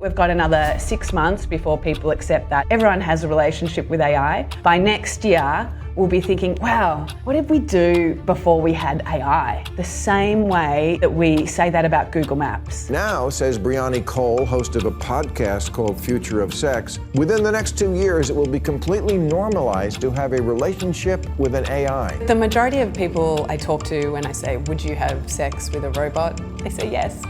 We've got another 6 months before people accept that everyone has a relationship with AI. By next year, we'll be thinking, wow, what did we do before we had AI? The same way that we say that about Google Maps. Now, says Bryony Cole, host of a podcast called Future of Sex, within the next 2 years, it will be completely normalized to have a relationship with an AI. The majority of people I talk to when I say, would you have sex with a robot? They say yes.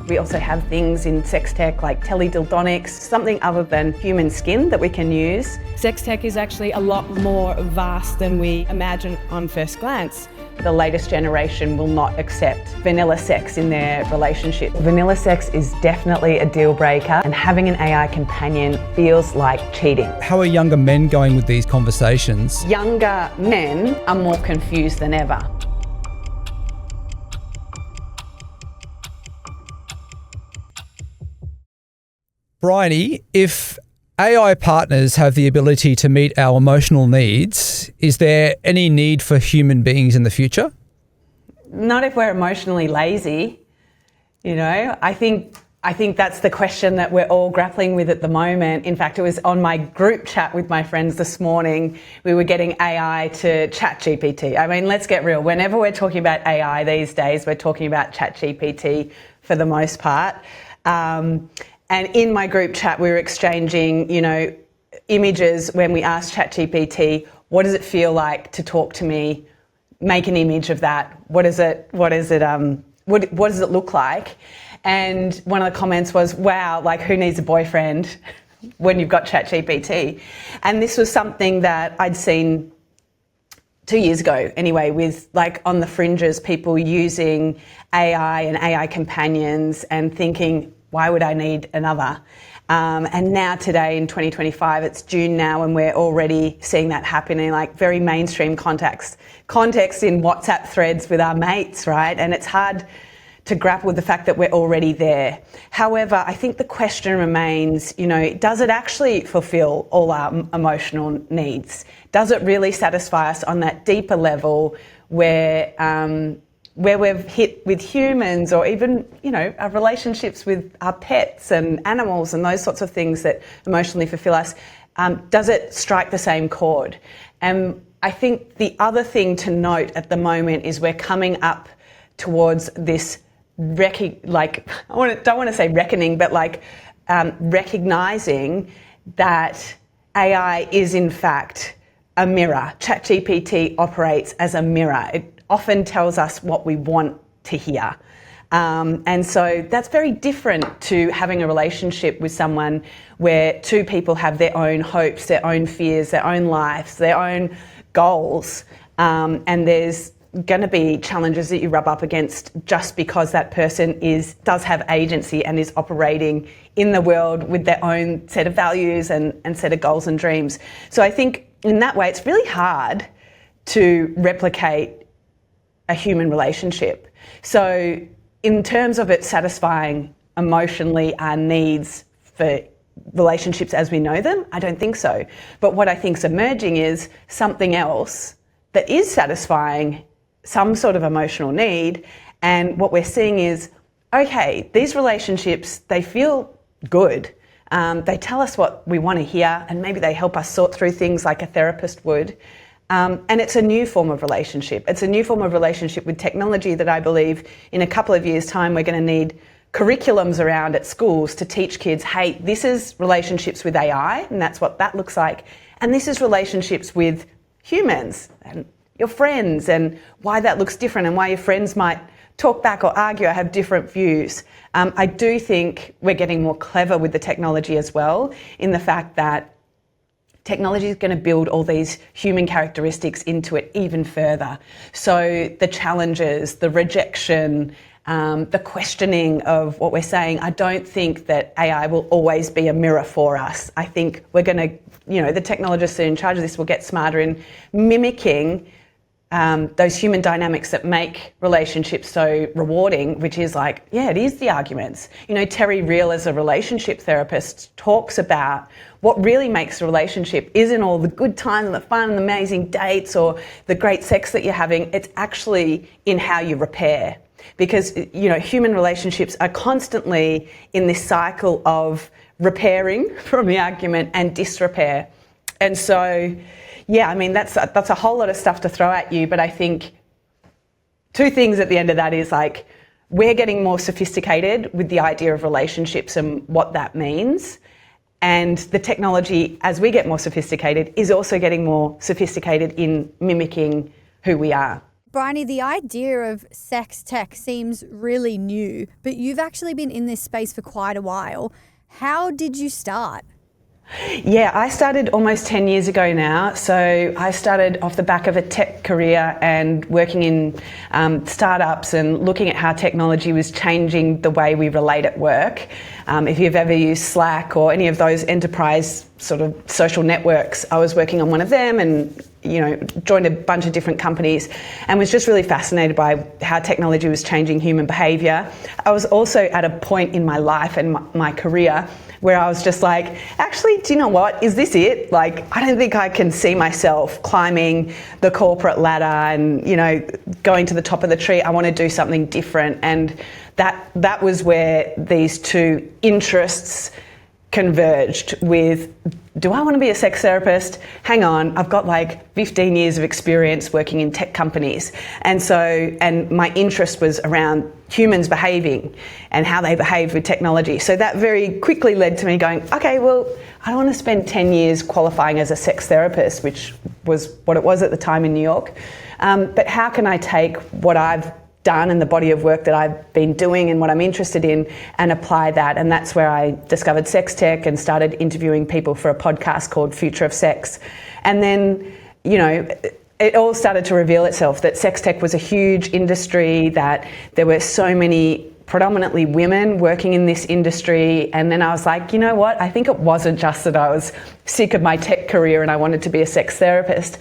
We also have things in sex tech like teledildonics, something other than human skin that we can use. Sex tech is actually a lot more vast than we imagine on first glance. The latest generation will not accept vanilla sex in their relationship. Vanilla sex is definitely a deal breaker, and having an AI companion feels like cheating. How are younger men going with these conversations? Younger men are more confused than ever. Bryony, if AI partners have the ability to meet our emotional needs, is there any need for human beings in the future? Not if we're emotionally lazy. I think that's the question that we're all grappling with at the moment. In fact, it was on my group chat with my friends this morning. We were getting AI to ChatGPT. I mean, let's get real. Whenever we're talking about AI these days, we're talking about ChatGPT for the most part. And in my group chat, we were exchanging, images when we asked ChatGPT, what does it feel like to talk to me? Make an image of that. What does it look like? And one of the comments was, wow, like who needs a boyfriend when you've got ChatGPT? And this was something that I'd seen 2 years ago anyway, with like on the fringes, people using AI and AI companions and thinking, why would I need another? And now today in 2025, it's June now, and we're already seeing that happen in like very mainstream context in WhatsApp threads with our mates, right? And it's hard to grapple with the fact that we're already there. However, I think the question remains, does it actually fulfill all our emotional needs? Does it really satisfy us on that deeper level where we've hit with humans, or even, our relationships with our pets and animals and those sorts of things that emotionally fulfill us, does it strike the same chord? And I think the other thing to note at the moment is we're coming up towards this, don't want to say reckoning, but recognising that AI is in fact a mirror. ChatGPT operates as a mirror. It often tells us what we want to hear. And so that's very different to having a relationship with someone where two people have their own hopes, their own fears, their own lives, their own goals. And there's going to be challenges that you rub up against just because that person does have agency and is operating in the world with their own set of values and set of goals and dreams. So I think in that way, it's really hard to replicate a human relationship. So in terms of it satisfying emotionally our needs for relationships as we know them, I don't think so. But what I think is emerging is something else that is satisfying some sort of emotional need. And what we're seeing is, okay, these relationships, they feel good. They tell us what we want to hear, and maybe they help us sort through things like a therapist would. And it's a new form of relationship. It's a new form of relationship with technology that I believe in a couple of years' time we're going to need curriculums around at schools to teach kids, hey, this is relationships with AI, and that's what that looks like. And this is relationships with humans and your friends, and why that looks different, and why your friends might talk back or argue or have different views. I do think we're getting more clever with the technology as well, in the fact that technology is going to build all these human characteristics into it even further. So the challenges, the rejection, the questioning of what we're saying, I don't think that AI will always be a mirror for us. I think we're going to, the technologists in charge of this will get smarter in mimicking those human dynamics that make relationships so rewarding, which is like, yeah, it is the arguments. Terry Real, as a relationship therapist, talks about what really makes a relationship isn't all the good times and the fun and the amazing dates or the great sex that you're having. It's actually in how you repair. because, you know, human relationships are constantly in this cycle of repairing from the argument and disrepair. And so, yeah, I mean, that's a whole lot of stuff to throw at you, but I think two things at the end of that is like, we're getting more sophisticated with the idea of relationships and what that means. And the technology, as we get more sophisticated, is also getting more sophisticated in mimicking who we are. Bryony, the idea of sex tech seems really new, but you've actually been in this space for quite a while. How did you start? Yeah, I started almost 10 years ago now. So I started off the back of a tech career and working in startups and looking at how technology was changing the way we relate at work. If you've ever used Slack or any of those enterprise sort of social networks, I was working on one of them and, you know, joined a bunch of different companies and was just really fascinated by how technology was changing human behaviour. I was also at a point in my life and my career where I was just like, actually, do you know what? Is this it? Like, I don't think I can see myself climbing the corporate ladder and, you know, going to the top of the tree. I want to do something different. And that was where these two interests converged with, do I want to be a sex therapist? Hang on, I've got like 15 years of experience working in tech companies. And my interest was around humans behaving and how they behave with technology. So that very quickly led to me going, okay, well, I don't want to spend 10 years qualifying as a sex therapist, which was what it was at the time in New York. But how can I take what I've done and the body of work that I've been doing and what I'm interested in and apply that? And that's where I discovered sex tech and started interviewing people for a podcast called Future of Sex. And then, you know, it all started to reveal itself that sex tech was a huge industry, that there were so many predominantly women working in this industry. And then I was like, you know what? I think it wasn't just that I was sick of my tech career and I wanted to be a sex therapist.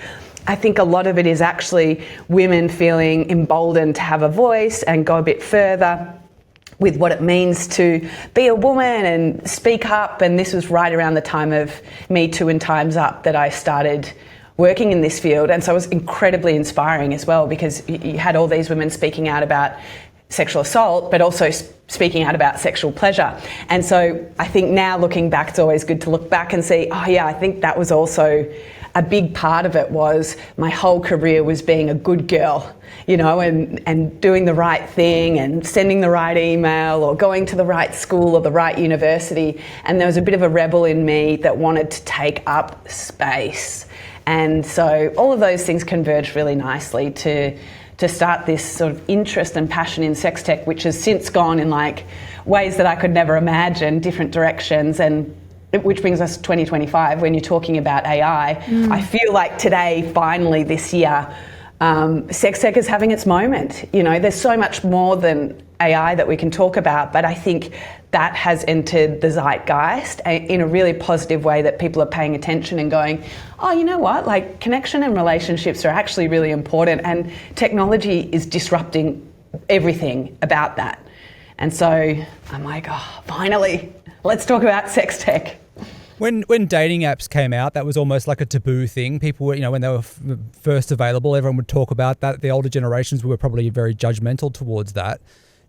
I think a lot of it is actually women feeling emboldened to have a voice and go a bit further with what it means to be a woman and speak up. And this was right around the time of Me Too and Time's Up that I started working in this field. And so it was incredibly inspiring as well, because you had all these women speaking out about sexual assault, but also speaking out about sexual pleasure. And so I think now looking back, it's always good to look back and see, oh yeah, I think that was also a big part of it. Was my whole career was being a good girl, you know, and doing the right thing and sending the right email or going to the right school or the right university. And there was a bit of a rebel in me that wanted to take up space. And so all of those things converged really nicely to start this sort of interest and passion in sex tech, which has since gone in like ways that I could never imagine, different directions. And which brings us to 2025, when you're talking about AI. I feel like today, finally this year, sex tech is having its moment. You know, there's so much more than AI that we can talk about, but I think that has entered the zeitgeist in a really positive way, that people are paying attention and going, oh, you know what, like connection and relationships are actually really important, and technology is disrupting everything about that. And so I'm like, oh, finally, let's talk about sex tech. When dating apps came out, that was almost like a taboo thing. People were, you know, when they were first available, everyone would talk about that. The older generations were probably very judgmental towards that.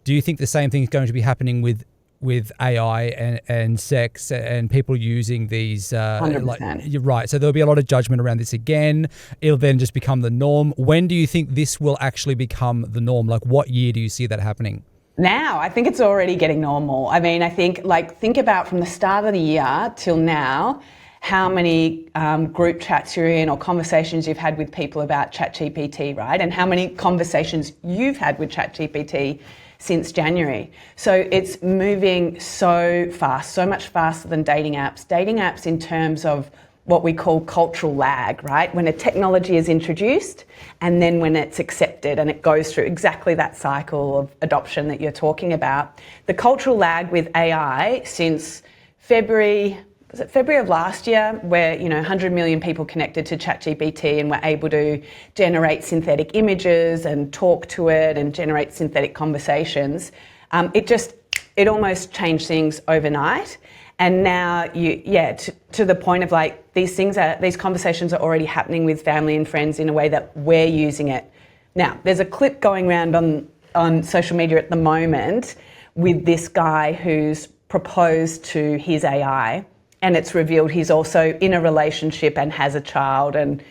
Do you think the same thing is going to be happening with AI and sex and people using these? 100%. You're right. So there'll be a lot of judgment around this again. It'll then just become the norm. When do you think this will actually become the norm? Like, what year do you see that happening? Now, I think it's already getting normal. I mean, I think, like, think about from the start of the year till now, how many group chats you're in or conversations you've had with people about ChatGPT, right? And how many conversations you've had with ChatGPT since January. So it's moving so fast, so much faster than dating apps. Dating apps in terms of what we call cultural lag, right? When a technology is introduced and then when it's accepted and it goes through exactly that cycle of adoption that you're talking about. The cultural lag with AI since February of last year, where, you know, 100 million people connected to ChatGPT and were able to generate synthetic images and talk to it and generate synthetic conversations. It almost changed things overnight. And now to the point of like these conversations are already happening with family and friends in a way that we're using it. Now, there's a clip going around on social media at the moment with this guy who's proposed to his AI, and it's revealed he's also in a relationship and has a child. And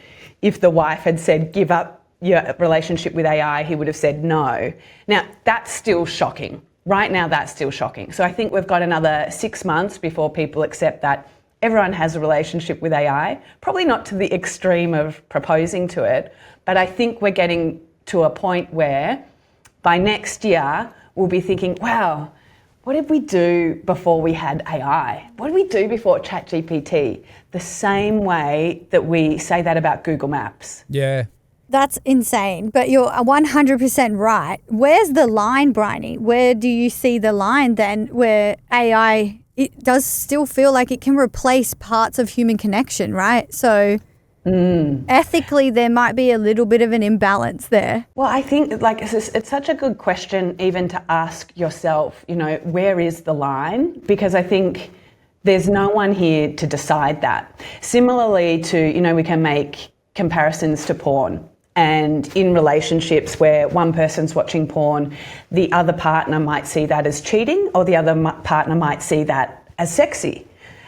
if the wife had said, give up your relationship with AI, he would have said no. Now, that's still shocking. Right now, that's still shocking. So I think we've got another 6 months before people accept that everyone has a relationship with AI, probably not to the extreme of proposing to it, but I think we're getting to a point where by next year, we'll be thinking, wow, what did we do before we had AI? What did we do before ChatGPT? The same way that we say that about Google Maps. Yeah. That's insane, but you're 100% right. Where's the line, Bryony? Where do you see the line then where AI, it does still feel like it can replace parts of human connection, right? So ethically, there might be a little bit of an imbalance there. Well, I think like it's such a good question even to ask yourself, you know, where is the line? Because I think there's no one here to decide that. Similarly to, you know, we can make comparisons to porn. And in relationships where one person's watching porn, the other partner might see that as cheating, or the other partner might see that as sexy.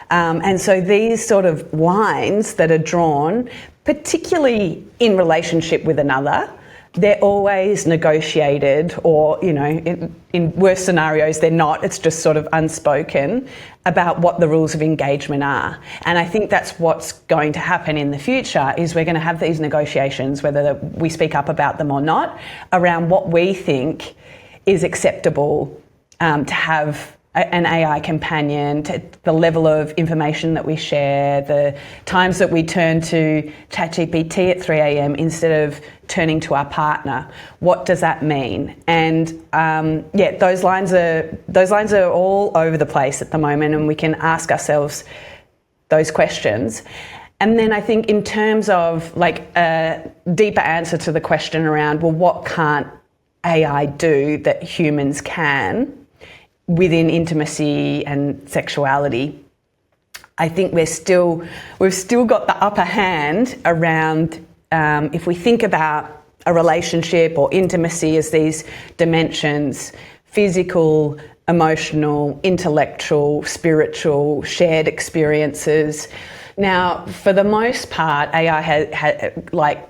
And so these sort of lines that are drawn, particularly in relationship with another, they're always negotiated, or, you know, in worse scenarios, they're not. It's just sort of unspoken about what the rules of engagement are. And I think that's what's going to happen in the future, is we're going to have these negotiations, whether we speak up about them or not, around what we think is acceptable to have an AI companion, to the level of information that we share, the times that we turn to ChatGPT at 3 a.m. instead of turning to our partner. What does that mean? And those lines are all over the place at the moment, and we can ask ourselves those questions. And then I think in terms of like a deeper answer to the question around, well, what can't AI do that humans can within intimacy and sexuality? I think we've still got the upper hand around if we think about a relationship or intimacy as these dimensions: physical, emotional, intellectual, spiritual, shared experiences. Now, for the most part, AI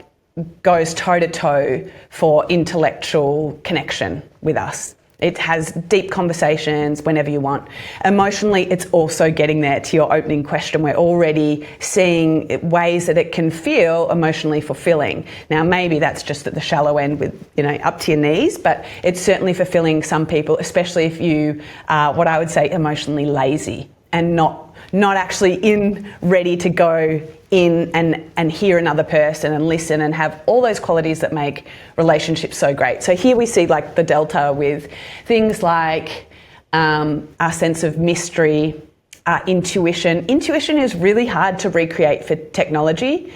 goes toe to toe for intellectual connection with us. It has deep conversations whenever you want. Emotionally, it's also getting there. To your opening question, we're already seeing ways that it can feel emotionally fulfilling. Now, maybe that's just at the shallow end with, you know, up to your knees, but it's certainly fulfilling some people, especially if you are what I would say emotionally lazy and not actually ready to go in and hear another person and listen and have all those qualities that make relationships so great. So here we see like the delta with things like our sense of mystery, our intuition. Intuition is really hard to recreate for technology,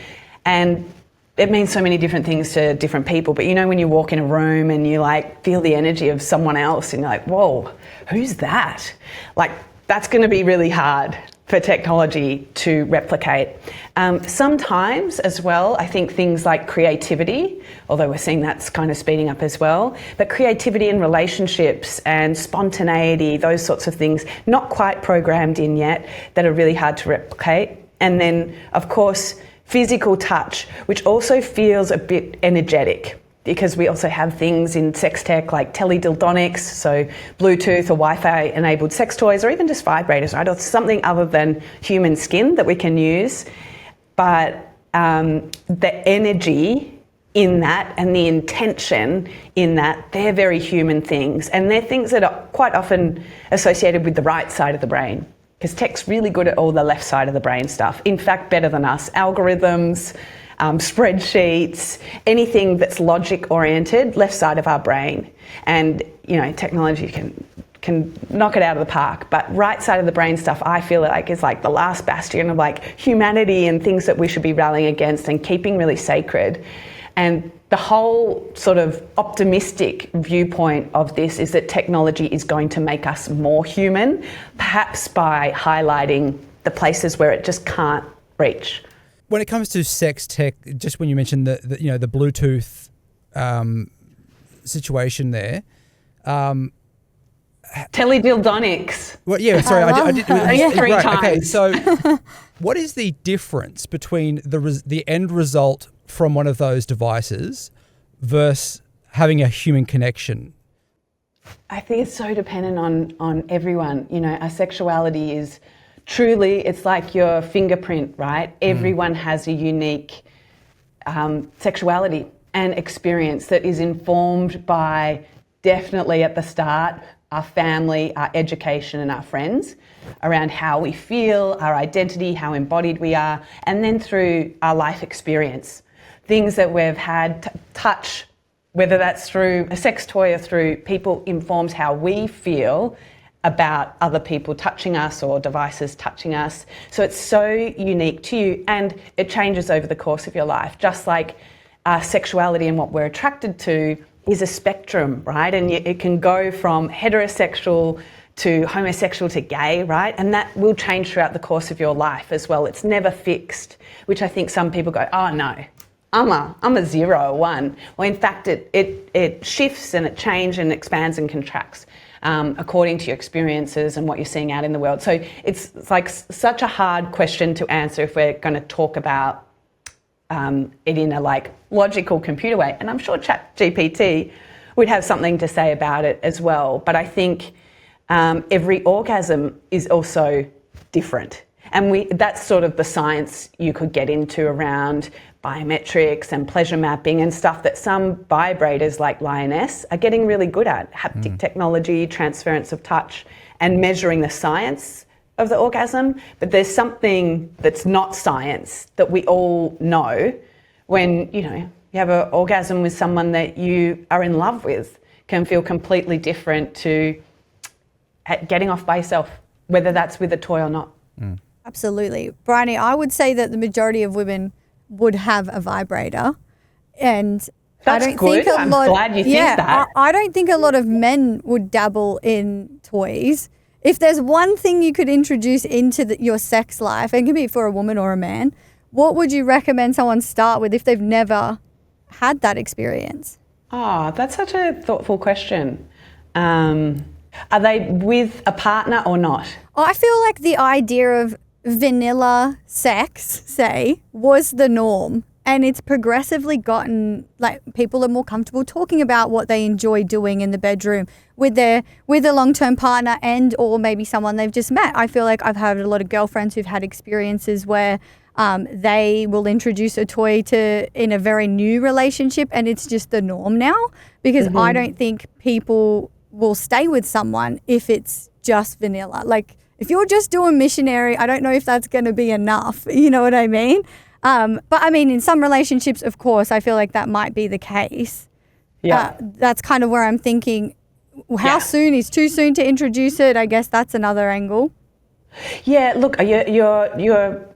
and it means so many different things to different people. But you know, when you walk in a room and you like feel the energy of someone else and you're like, whoa, who's that? Like, that's going to be really hard for technology to replicate. Sometimes as well, I think things like creativity, although we're seeing that's kind of speeding up as well, but creativity in relationships and spontaneity, those sorts of things, not quite programmed in yet, that are really hard to replicate. And then, of course, physical touch, which also feels a bit energetic, because we also have things in sex tech like teledildonics, so Bluetooth or Wi-Fi enabled sex toys, or even just vibrators, right? Or something other than human skin that we can use. But the energy in that and the intention in that, they're very human things. And they're things that are quite often associated with the right side of the brain, because tech's really good at all the left side of the brain stuff. In fact, better than us. Algorithms, spreadsheets, anything that's logic oriented, left side of our brain. And, you know, technology can knock it out of the park, but right side of the brain stuff, I feel like is like the last bastion of like humanity and things that we should be rallying against and keeping really sacred. And the whole sort of optimistic viewpoint of this is that technology is going to make us more human, perhaps by highlighting the places where it just can't reach. When it comes to sex tech, just when you mentioned the Bluetooth situation there, Teledildonics. Well, yeah, sorry, I did three right, times. Okay, so what is the difference between the end result from one of those devices versus having a human connection? I think it's so dependent on everyone. You know, our sexuality is truly, it's like your fingerprint, right? Everyone has a unique sexuality and experience that is informed by, definitely at the start, our family, our education and our friends around how we feel, our identity, how embodied we are, and then through our life experience. Things that we've had, touch, whether that's through a sex toy or through people, informs how we feel about other people touching us or devices touching us. So it's so unique to you, and it changes over the course of your life, just like our sexuality and what we're attracted to is a spectrum, right? And it can go from heterosexual to homosexual to gay, right? And that will change throughout the course of your life as well. It's never fixed, which I think some people go, oh no, I'm a 0 or 1. Well, in fact, it shifts and it changes and expands and contracts according to your experiences and what you're seeing out in the world. So it's like such a hard question to answer if we're going to talk about it in a like logical computer way. And I'm sure ChatGPT would have something to say about it as well. But I think every orgasm is also different. And that's sort of the science you could get into around biometrics and pleasure mapping and stuff that some vibrators like Lioness are getting really good at. Haptic technology, transference of touch, and measuring the science of the orgasm. But there's something that's not science that we all know when, you know, you have an orgasm with someone that you are in love with can feel completely different to getting off by yourself, whether that's with a toy or not. Absolutely. Bryony, I would say that the majority of women would have a vibrator, and That's I don't good. think a I'm lot. glad you think that. I don't think a lot of men would dabble in toys. If there's one thing you could introduce into your sex life, it can be for a woman or a man, what would you recommend someone start with if they've never had that experience? Oh, that's such a thoughtful question. Are they with a partner or not? I feel like the idea of vanilla sex, say, was the norm. And it's progressively gotten, like, people are more comfortable talking about what they enjoy doing in the bedroom with a long-term partner and or maybe someone they've just met. I feel like I've had a lot of girlfriends who've had experiences where they will introduce a toy in a very new relationship, and it's just the norm now, because I don't think people will stay with someone if it's just vanilla. Like, if you're just doing missionary, I don't know if that's going to be enough. You know what I mean? But I mean, in some relationships, of course, I feel like that might be the case. Yeah. That's kind of where I'm thinking, how soon is too soon to introduce it? I guess that's another angle. Yeah, look, you're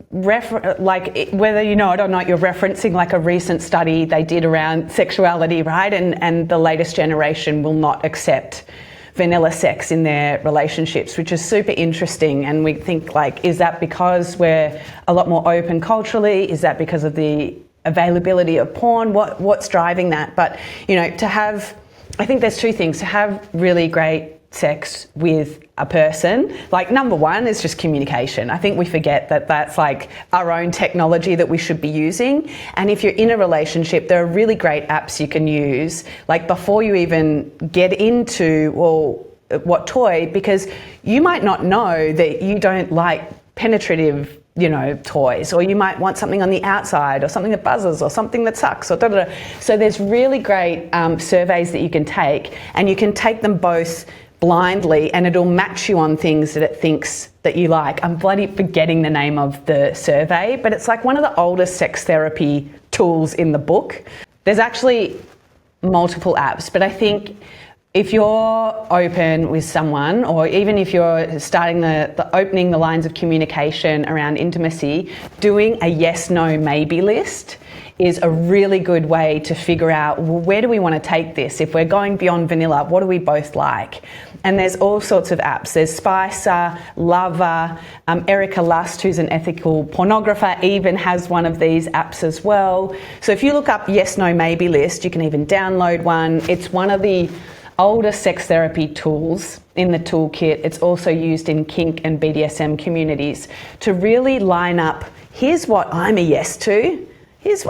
like, whether you know it or not, you're referencing like a recent study they did around sexuality, right? And the latest generation will not accept vanilla sex in their relationships, which is super interesting. And we think, like, is that because we're a lot more open culturally? Is that because of the availability of porn? What's driving that? But, you know, I think there's two things. To have really great sex with a person, like, number one is just communication. I think we forget that that's like our own technology that we should be using. And if you're in a relationship, there are really great apps you can use, like, before you even get into, well, what toy, because you might not know that you don't like penetrative, you know, toys, or you might want something on the outside, or something that buzzes, or something that sucks, or da-da-da. So there's really great surveys that you can take, and you can take them both blindly, and it'll match you on things that it thinks that you like. I'm bloody forgetting the name of the survey, but it's like one of the oldest sex therapy tools in the book. There's actually multiple apps, but I think if you're open with someone, or even if you're starting the opening the lines of communication around intimacy, doing a yes, no, maybe list is a really good way to figure out, well, where do we want to take this? If we're going beyond vanilla, what do we both like? And there's all sorts of apps. There's Spicer, Lover, Erica Lust, who's an ethical pornographer, even has one of these apps as well. So if you look up yes, no, maybe list, you can even download one. It's one of the older sex therapy tools in the toolkit. It's also used in kink and BDSM communities to really line up, here's what I'm a yes to,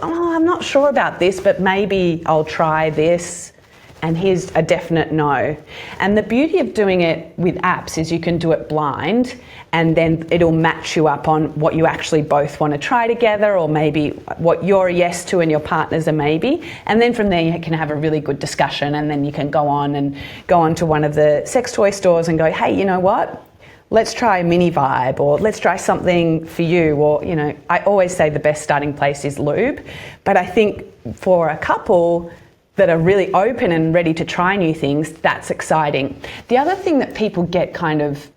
I'm not sure about this, but maybe I'll try this, and here's a definite no. And the beauty of doing it with apps is you can do it blind, and then it'll match you up on what you actually both want to try together, or maybe what you're a yes to and your partner's a maybe. And then from there you can have a really good discussion, and then you can go on to one of the sex toy stores and go, hey, you know what? Let's try a mini vibe, or let's try something for you. Or, you know, I always say the best starting place is lube, but I think for a couple that are really open and ready to try new things, that's exciting. The other thing that people get kind of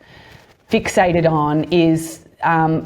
fixated on is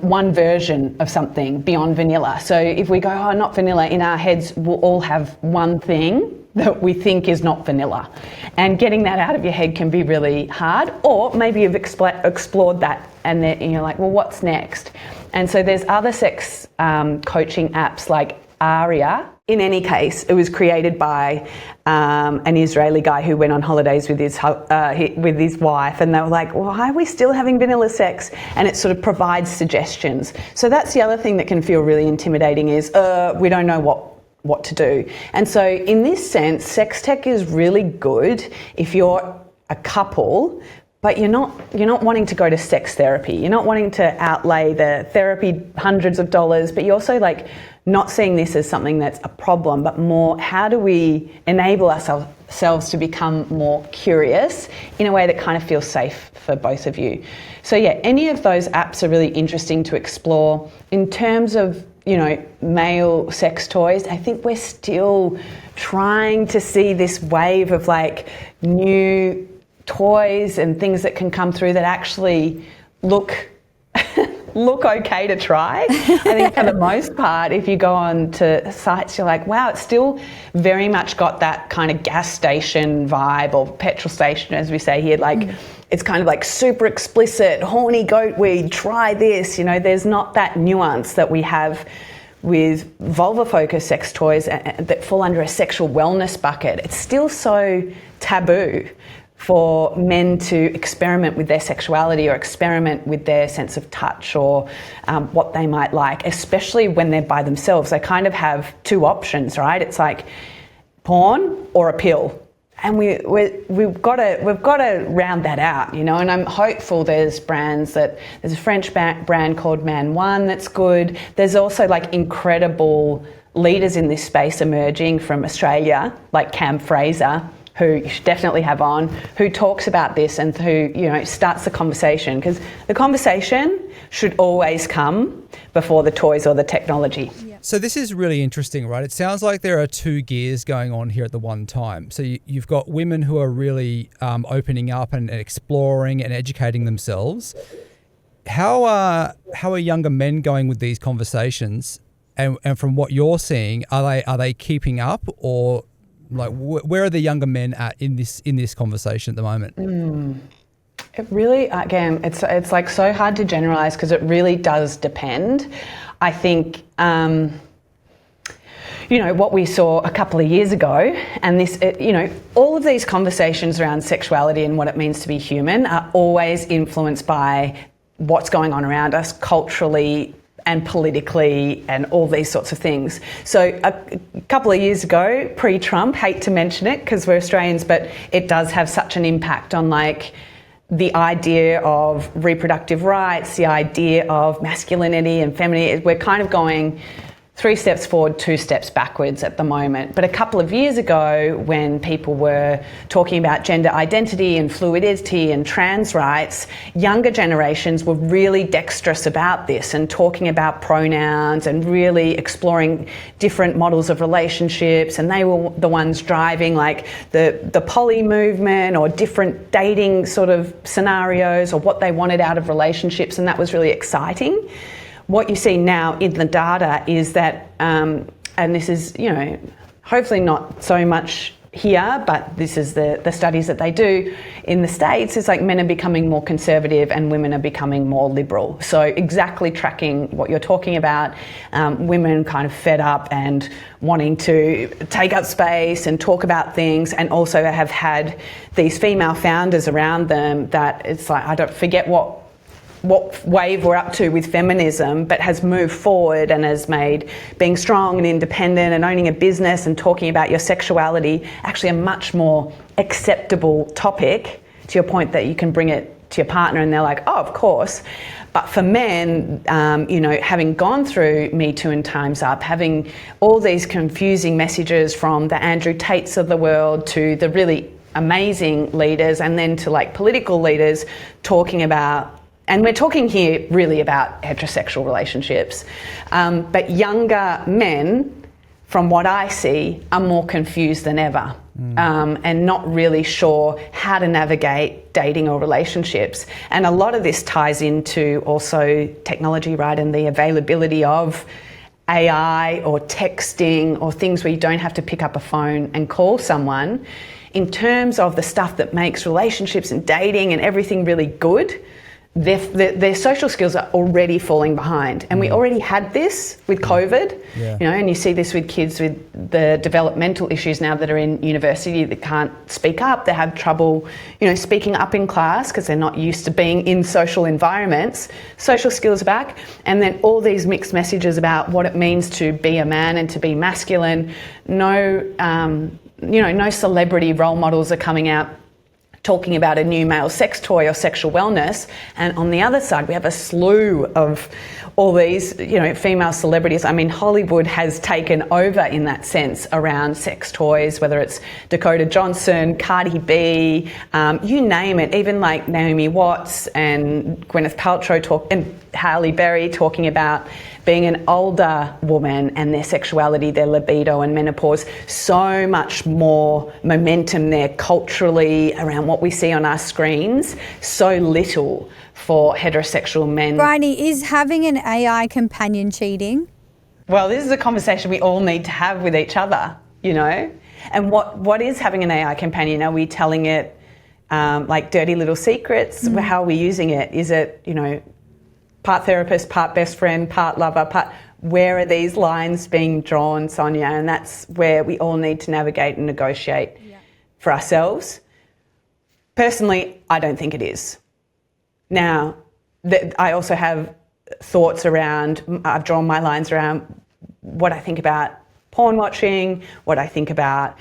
one version of something beyond vanilla. So if we go, oh, not vanilla, in our heads we'll all have one thing that we think is not vanilla. And getting that out of your head can be really hard, or maybe you've explored that and you're like, well, what's next? And so there's other sex coaching apps like Aria. In any case, it was created by an Israeli guy who went on holidays with his wife, and they were like, why are we still having vanilla sex? And it sort of provides suggestions. So that's the other thing that can feel really intimidating is we don't know what to do. And so in this sense, sex tech is really good if you're a couple, but you're not wanting to go to sex therapy. You're not wanting to outlay the therapy hundreds of dollars, but you're also like not seeing this as something that's a problem, but more how do we enable ourselves to become more curious in a way that kind of feels safe for both of you. So yeah, any of those apps are really interesting to explore. In terms of, you know, male sex toys, I think we're still trying to see this wave of like new toys and things that can come through that actually look okay to try. I think for the most part, if you go on to sites, you're like, wow, it's still very much got that kind of gas station vibe, or petrol station, as we say here. Like, it's kind of like super explicit, horny goat weed, try this. You know, there's not that nuance that we have with vulva-focused sex toys that fall under a sexual wellness bucket. It's still so taboo for men to experiment with their sexuality or experiment with their sense of touch or what they might like, especially when they're by themselves. They kind of have two options, right? It's like porn or a pill. And we've got to round that out, you know, and I'm hopeful there's a French brand called Man One that's good. There's also like incredible leaders in this space emerging from Australia, like Cam Fraser, who you should definitely have on, who talks about this and who, you know, starts the conversation, because the conversation should always come before the toys or the technology. Yeah. So this is really interesting, right? It sounds like there are two gears going on here at the one time. So you've got women who are really opening up and exploring and educating themselves. How are younger men going with these conversations? And from what you're seeing, are they keeping up, or like where are the younger men at in this conversation at the moment? It really, again, it's like so hard to generalize because it really does depend. I think, you know, what we saw a couple of years ago, and this, you know, all of these conversations around sexuality and what it means to be human are always influenced by what's going on around us culturally and politically and all these sorts of things. So a couple of years ago, pre-Trump, hate to mention it because we're Australians, but it does have such an impact on like the idea of reproductive rights, the idea of masculinity and femininity. We're kind of going 3 steps forward, 2 steps backwards at the moment. But a couple of years ago, when people were talking about gender identity and fluidity and trans rights, younger generations were really dexterous about this and talking about pronouns and really exploring different models of relationships. And they were the ones driving like the poly movement or different dating sort of scenarios or what they wanted out of relationships. And that was really exciting. What you see now in the data is that, and this is, you know, hopefully not so much here, but this is the studies that they do in the States, is like men are becoming more conservative and women are becoming more liberal. So exactly tracking what you're talking about, women kind of fed up and wanting to take up space and talk about things, and also have had these female founders around them that it's like, I don't forget what wave we're up to with feminism, but has moved forward and has made being strong and independent and owning a business and talking about your sexuality actually a much more acceptable topic, to your point that you can bring it to your partner and they're like, oh, of course. But for men, having gone through Me Too and Time's Up, having all these confusing messages from the Andrew Tates of the world to the really amazing leaders, and then to like political leaders talking about, and we're talking here really about heterosexual relationships, but younger men, from what I see, are more confused than ever, and not really sure how to navigate dating or relationships. And a lot of this ties into also technology, right, and the availability of AI or texting or things where you don't have to pick up a phone and call someone. In terms of the stuff that makes relationships and dating and everything really good, their social skills are already falling behind. And we already had this with COVID, and you see this with kids with the developmental issues now that are in university that can't speak up. They have trouble, speaking up in class because they're not used to being in social environments. Social skills are back. And then all these mixed messages about what it means to be a man and to be masculine. No celebrity role models are coming out talking about a new male sex toy or sexual wellness. And on the other side, we have a slew of all these, female celebrities. I mean, Hollywood has taken over in that sense around sex toys, whether it's Dakota Johnson, Cardi B, you name it, even like Naomi Watts and Gwyneth Paltrow and Halle Berry talking about being an older woman and their sexuality, their libido and menopause. So much more momentum there culturally around what we see on our screens. So little for heterosexual men. Bryony, is having an AI companion cheating? Well, this is a conversation we all need to have with each other, And what is having an AI companion? Are we telling it like dirty little secrets? How are we using it? Is it, part therapist, part best friend, part lover, where are these lines being drawn, Sonia? And that's where we all need to navigate and negotiate for ourselves. Personally, I don't think it is. Now, I also have thoughts around, I've drawn my lines around what I think about porn watching, what I think about,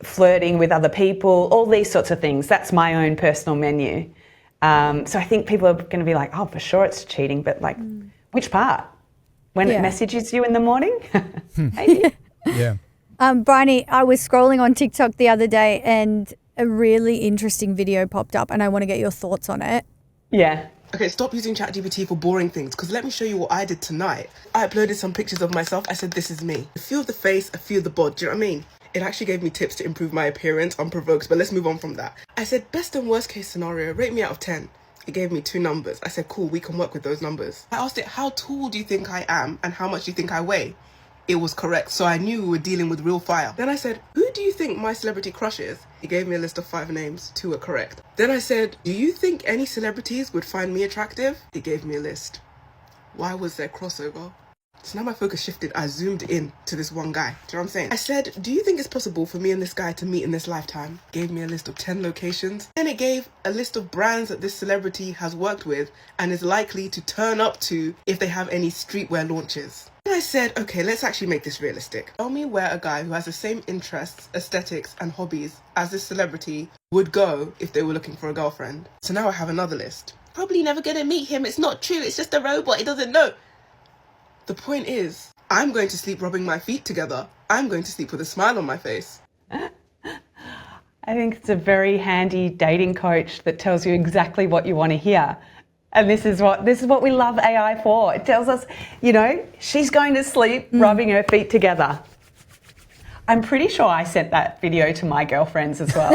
flirting with other people, all these sorts of things. That's my own personal menu. So I think people are going to be like, oh, for sure it's cheating, but like, which part? When it messages you in the morning? Maybe. Yeah. Bryony, I was scrolling on TikTok the other day and a really interesting video popped up and I want to get your thoughts on it. Yeah. Okay, stop using ChatGPT for boring things, because let me show you what I did tonight. I uploaded some pictures of myself. I said, this is me. A few of the face, a few of the bod. Do you know what I mean? It actually gave me tips to improve my appearance unprovoked, but let's move on from that. I said, best and worst case scenario, rate me out of 10. It gave me 2 numbers. I said, cool, we can work with those numbers. I asked it, how tall do you think I am and how much do you think I weigh? It was correct, so I knew we were dealing with real fire. Then I said, who do you think my celebrity crush is? It gave me a list of 5 names, 2 were correct. Then I said, do you think any celebrities would find me attractive? It gave me a list. Why was there crossover? So now my focus shifted. I zoomed in to this one guy. Do you know what I'm saying? I said, do you think it's possible for me and this guy to meet in this lifetime? It gave me a list of 10 locations. Then it gave a list of brands that this celebrity has worked with and is likely to turn up to if they have any streetwear launches. Then I said, okay, let's actually make this realistic. Tell me where a guy who has the same interests, aesthetics and hobbies as this celebrity would go if they were looking for a girlfriend. So now I have another list. Probably never gonna meet him. It's not true. It's just a robot. He doesn't know. The point is, I'm going to sleep rubbing my feet together. I'm going to sleep with a smile on my face. I think it's a very handy dating coach that tells you exactly what you want to hear. And this is what we love AI for. It tells us, she's going to sleep rubbing her feet together. I'm pretty sure I sent that video to my girlfriends as well.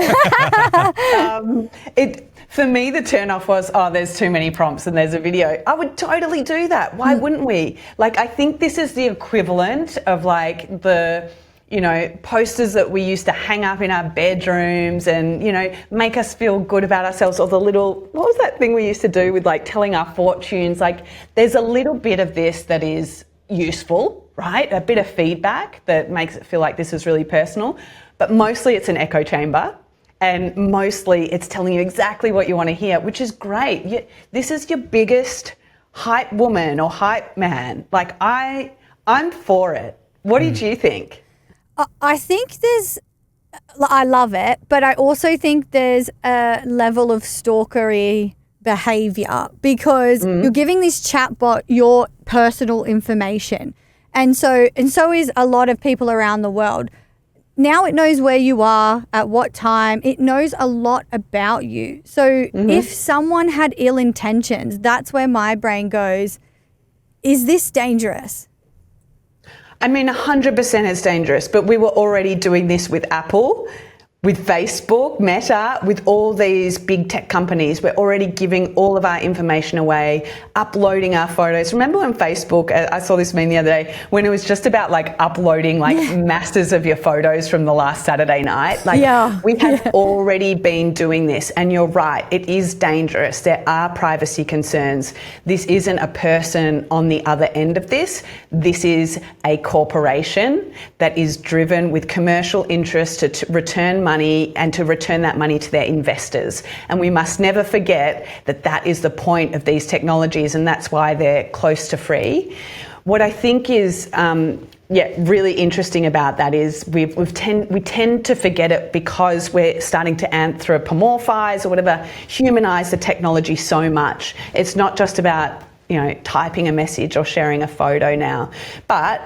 For me, the turn-off was, there's too many prompts and there's a video. I would totally do that. Why wouldn't we? Like, I think this is the equivalent of like the posters that we used to hang up in our bedrooms and, make us feel good about ourselves, or the little, what was that thing we used to do with like telling our fortunes? Like there's a little bit of this that is useful, right? A bit of feedback that makes it feel like this is really personal, but mostly it's an echo chamber. And mostly it's telling you exactly what you want to hear, which is great. This is your biggest hype woman or hype man. Like I'm for it. What did you think? I think I love it, but I also think there's a level of stalkery behavior because you're giving this chatbot your personal information. And so is a lot of people around the world. Now it knows where you are, at what time. It knows a lot about you. So if someone had ill intentions, that's where my brain goes, is this dangerous? I mean, 100% it's dangerous, but we were already doing this with Apple, with Facebook, Meta, with all these big tech companies. We're already giving all of our information away, uploading our photos. Remember when Facebook, I saw this meme the other day, when it was just about like uploading masses of your photos from the last Saturday night? We have already been doing this, and you're right, it is dangerous. There are privacy concerns. This isn't a person on the other end of this. This is a corporation that is driven with commercial interest to return money and to return that money to their investors. And we must never forget that that is the point of these technologies, and that's why they're close to free. What I think is really interesting about that is we tend to forget it because we're starting to anthropomorphize or whatever, humanize the technology so much. It's not just about typing a message or sharing a photo now, but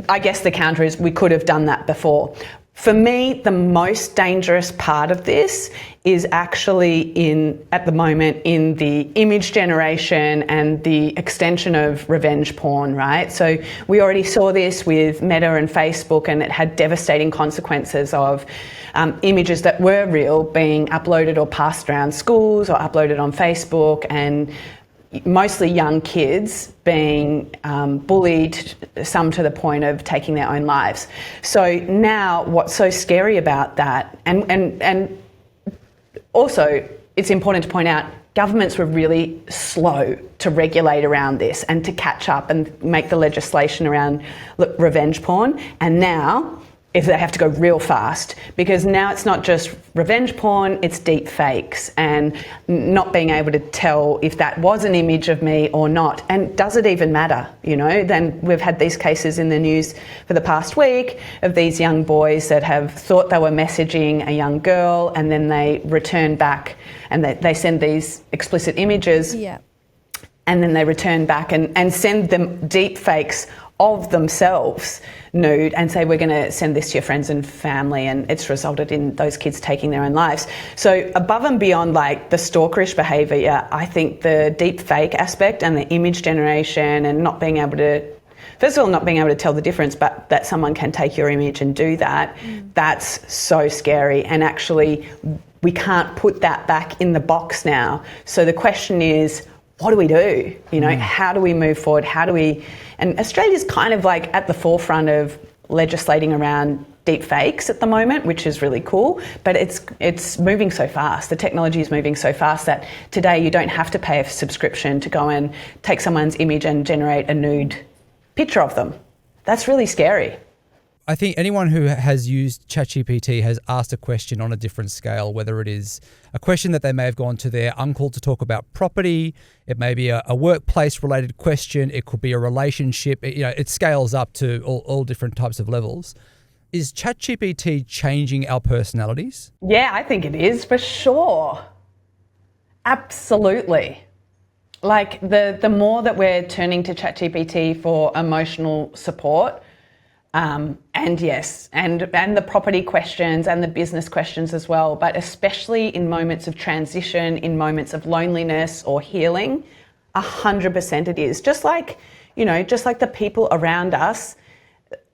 I guess the counter is we could have done that before. For me, the most dangerous part of this is actually at the moment in the image generation and the extension of revenge porn, right? So we already saw this with Meta and Facebook, and it had devastating consequences of images that were real being uploaded or passed around schools or uploaded on Facebook, and mostly young kids being bullied, some to the point of taking their own lives. So now what's so scary about that, and also it's important to point out, governments were really slow to regulate around this and to catch up and make the legislation around revenge porn. And now, if they have to go real fast, because now it's not just revenge porn, it's deep fakes and not being able to tell if that was an image of me or not. And does it even matter? Then we've had these cases in the news for the past week of these young boys that have thought they were messaging a young girl, and then they return back and they send these explicit images. Yeah. And then they return back and send them deep fakes of themselves nude and say, we're going to send this to your friends and family, and it's resulted in those kids taking their own lives. So above and beyond like the stalkerish behaviour, I think the deep fake aspect and the image generation and not being able to, first of all, not being able to tell the difference, but that someone can take your image and do that, that's so scary. And actually we can't put that back in the box now. So the question is, what do we do? How do we move forward? And Australia's kind of like at the forefront of legislating around deep fakes at the moment, which is really cool, but it's moving so fast. The technology is moving so fast that today you don't have to pay a subscription to go and take someone's image and generate a nude picture of them. That's really scary. I think anyone who has used ChatGPT has asked a question on a different scale, whether it is a question that they may have gone to their uncle to talk about property, it may be a workplace-related question, it could be a relationship, it scales up to all different types of levels. Is ChatGPT changing our personalities? Yeah, I think it is, for sure. Absolutely. Like the more that we're turning to ChatGPT for emotional support, and yes, and the property questions and the business questions as well, but especially in moments of transition, in moments of loneliness or healing, 100% it is. Just like the people around us,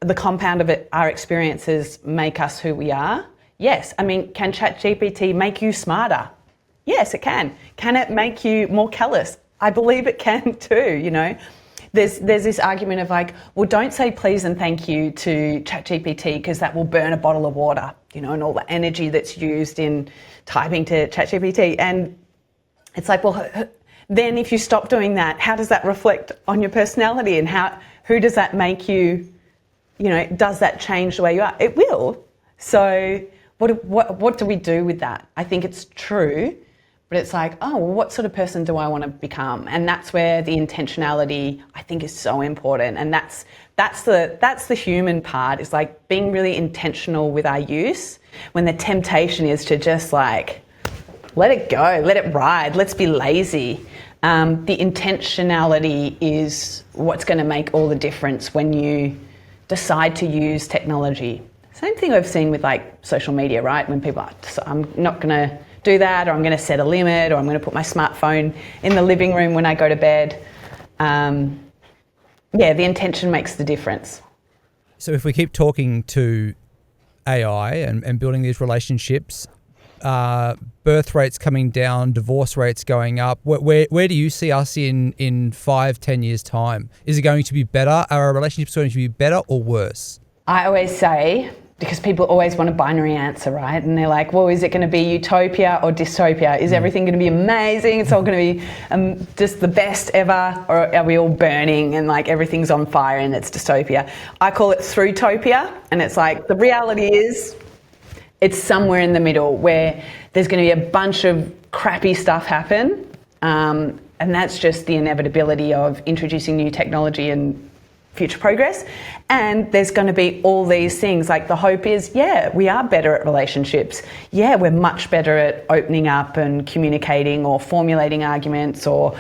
the compound of our experiences make us who we are. Yes, I mean, can ChatGPT make you smarter? Yes, it can. Can it make you more callous? I believe it can too, there's this argument of like, well, don't say please and thank you to ChatGPT because that will burn a bottle of water, you know, and all the energy that's used in typing to ChatGPT. And it's like, well, then if you stop doing that, how does that reflect on your personality, and who does that make you, you know, does that change the way you are? It will. So what do we do with that? I think it's true, but it's like, oh, well, what sort of person do I want to become? And that's where the intentionality, I think, is so important. And that's the human part, is like being really intentional with our use, when the temptation is to just like, let it go, let it ride, let's be lazy. The intentionality is what's going to make all the difference when you decide to use technology. Same thing I've seen with like social media, right? When people are, I'm not going to do that, or I'm going to set a limit, or I'm going to put my smartphone in the living room when I go to bed. The intention makes the difference. So if we keep talking to AI and building these relationships, birth rates coming down, divorce rates going up, where do you see us in 5-10 years' time? Is it going to be better? Are our relationships going to be better or worse? I always say, because people always want a binary answer, right? And they're like, well, is it going to be utopia or dystopia? Is everything going to be amazing? It's all going to be just the best ever? Or are we all burning and like everything's on fire and it's dystopia? I call it through-topia, and it's like the reality is it's somewhere in the middle where there's going to be a bunch of crappy stuff happen, and that's just the inevitability of introducing new technology and future progress. And there's going to be all these things, like the hope is, yeah, we are better at relationships. Yeah, we're much better at opening up and communicating or formulating arguments or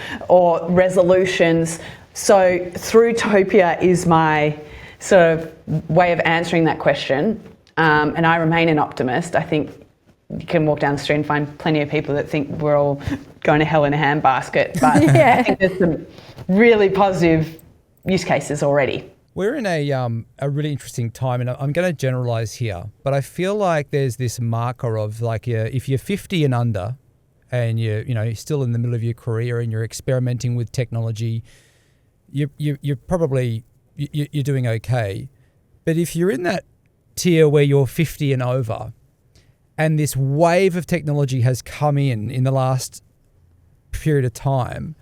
resolutions. So through-topia is my sort of way of answering that question. And I remain an optimist. I think you can walk down the street and find plenty of people that think we're all going to hell in a handbasket. But I think there's some really positive use cases already. We're in a really interesting time, and I'm going to generalize here, but I feel like there's this marker of like, if you're 50 and under and you're still in the middle of your career and you're experimenting with technology, you're probably you're doing okay. But if you're in that tier where you're 50 and over, and this wave of technology has come in the last period of time,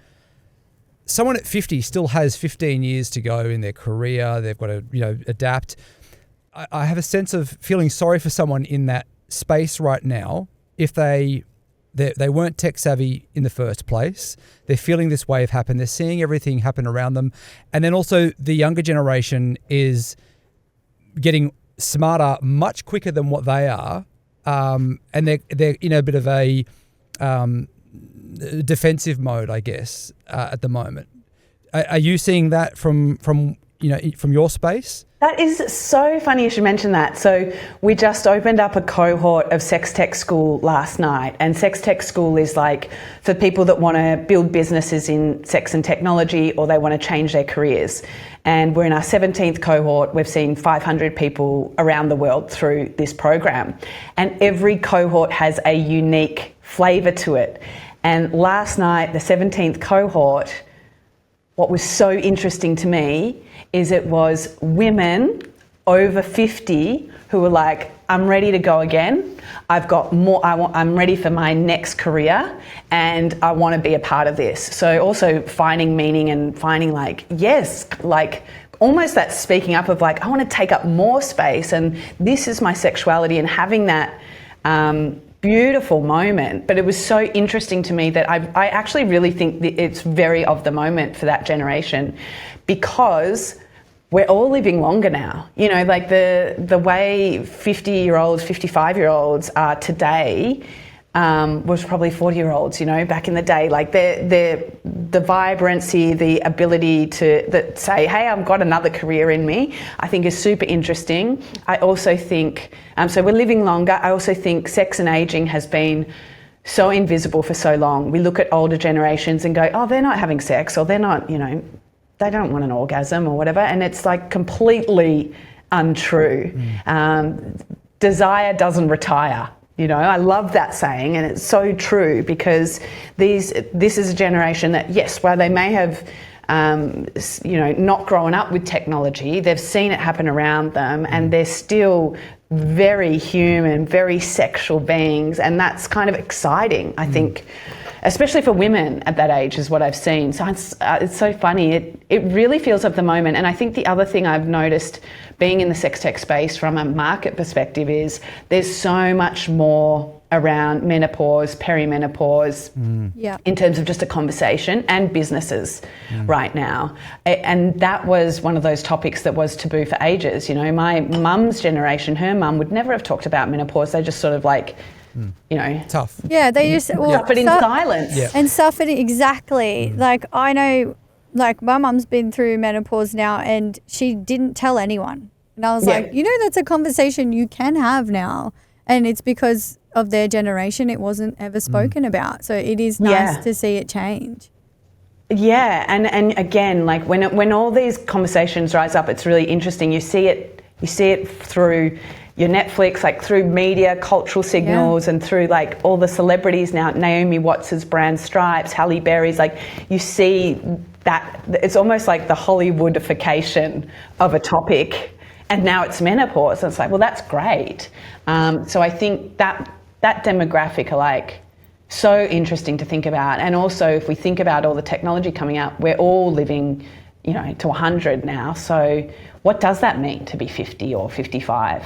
someone at 50 still has 15 years to go in their career. They've got to, adapt. I have a sense of feeling sorry for someone in that space right now. If they weren't tech savvy in the first place, they're feeling this wave happen. They're seeing everything happen around them. And then also the younger generation is getting smarter much quicker than what they are. And they're in a bit of a defensive mode, I guess, at the moment. Are you seeing that from your space? That is so funny you should mention that. So we just opened up a cohort of Sex Tech School last night, and Sex Tech School is like for people that want to build businesses in sex and technology, or they want to change their careers. And we're in our 17th cohort. We've seen 500 people around the world through this program, and every cohort has a unique flavour to it. And last night, the 17th cohort, what was so interesting to me is it was women over 50 who were like, I'm ready to go again. I've got more, I'm ready for my next career, and I want to be a part of this. So also finding meaning and finding almost that speaking up of like, I want to take up more space, and this is my sexuality, and having that beautiful moment. But it was so interesting to me that I actually really think that it's very of the moment for that generation, because we're all living longer now. Like the way 50-year-olds, 55-year-olds are today was probably 40-year-olds, back in the day. Like the vibrancy, the ability to say, hey, I've got another career in me, I think is super interesting. I also think, so we're living longer. I also think sex and aging has been so invisible for so long. We look at older generations and go, oh, they're not having sex, or they're not, they don't want an orgasm or whatever. And it's like completely untrue. Desire doesn't retire. I love that saying, and it's so true, because this is a generation that, yes, while they may have not growing up with technology. They've seen it happen around them, and they're still very human, very sexual beings, and that's kind of exciting, I think, especially for women at that age, is what I've seen. So it's so funny. It really feels at the moment, and I think the other thing I've noticed being in the sex tech space from a market perspective is there's so much more around menopause, perimenopause, in terms of just a conversation, and businesses right now. And that was one of those topics that was taboo for ages. You know, my mum's generation, her mum would never have talked about menopause. They just sort of like, tough. Yeah, they just suffered in silence. Yeah. And suffered exactly. Like, I know, like, my mum's been through menopause now, and she didn't tell anyone. And I was like, that's a conversation you can have now. And it's because of their generation, it wasn't ever spoken about. So it is nice to see it change. Yeah, and again, like when all these conversations rise up, it's really interesting. You see it through your Netflix, like through media, cultural signals, and through like all the celebrities now. Naomi Watts' brand Stripes, Halle Berry's, like you see that it's almost like the Hollywoodification of a topic, and now it's menopause. And it's like, well, that's great. So I think that demographic are like so interesting to think about. And also, if we think about all the technology coming out, we're all living, to 100 now. So what does that mean to be 50 or 55?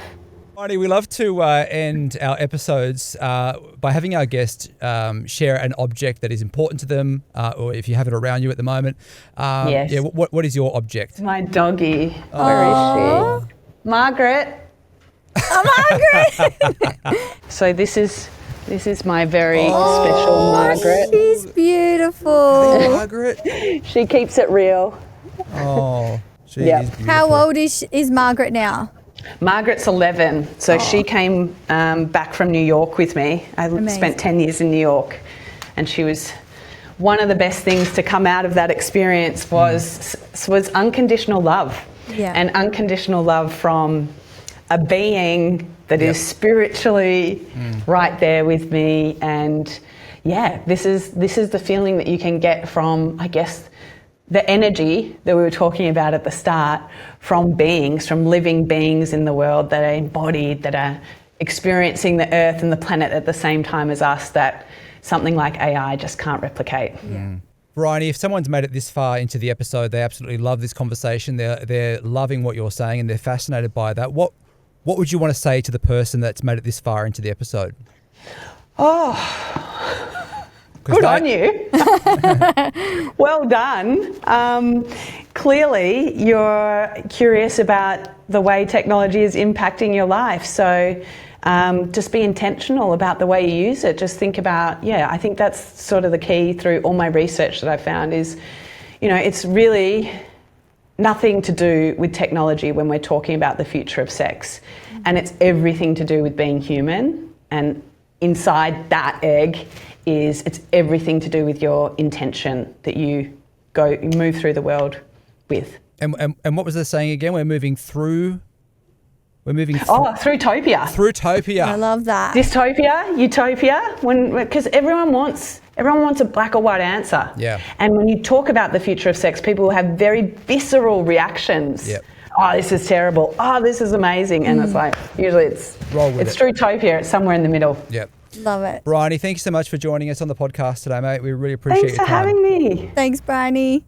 Bryony, we love to end our episodes by having our guest share an object that is important to them, or if you have it around you at the moment. Yes. Yeah, what is your object? My doggy. Where is she? Margaret. Oh, Margaret! So this is my very special Margaret. She's beautiful. Margaret. She keeps it real. Oh, she is beautiful. How old is Margaret now? Margaret's 11, so she came back from New York with me. I spent 10 years in New York, and she was one of the best things to come out of that experience was unconditional love, and unconditional love from a being that is spiritually right there with me. And this is the feeling that you can get from, I guess, the energy that we were talking about at the start, from living beings in the world that are embodied, that are experiencing the earth and the planet at the same time as us, that something like AI just can't replicate. Bryony, if someone's made it this far into the episode, they absolutely love this conversation. They're loving what you're saying, and they're fascinated by that. What would you want to say to the person that's made it this far into the episode? Good on you. Well done. Clearly, you're curious about the way technology is impacting your life. So just be intentional about the way you use it. Just think about, I think that's sort of the key through all my research that I found is, it's really nothing to do with technology when we're talking about the future of sex. And it's everything to do with being human. And inside that egg it's everything to do with your intention that you move through the world with. And what was the saying again? We're moving through Through-topia. Through-topia. I love that. Dystopia, utopia, because everyone wants a black or white answer. Yeah. And when you talk about the future of sex, people have very visceral reactions. Yep. Oh, this is terrible. Oh, this is amazing. And it's like, usually it's True-topia. It's somewhere in the middle. Yep. Love it. Bryony, thank you so much for joining us on the podcast today, mate. We really appreciate your time. Thanks for having me. Thanks, Bryony.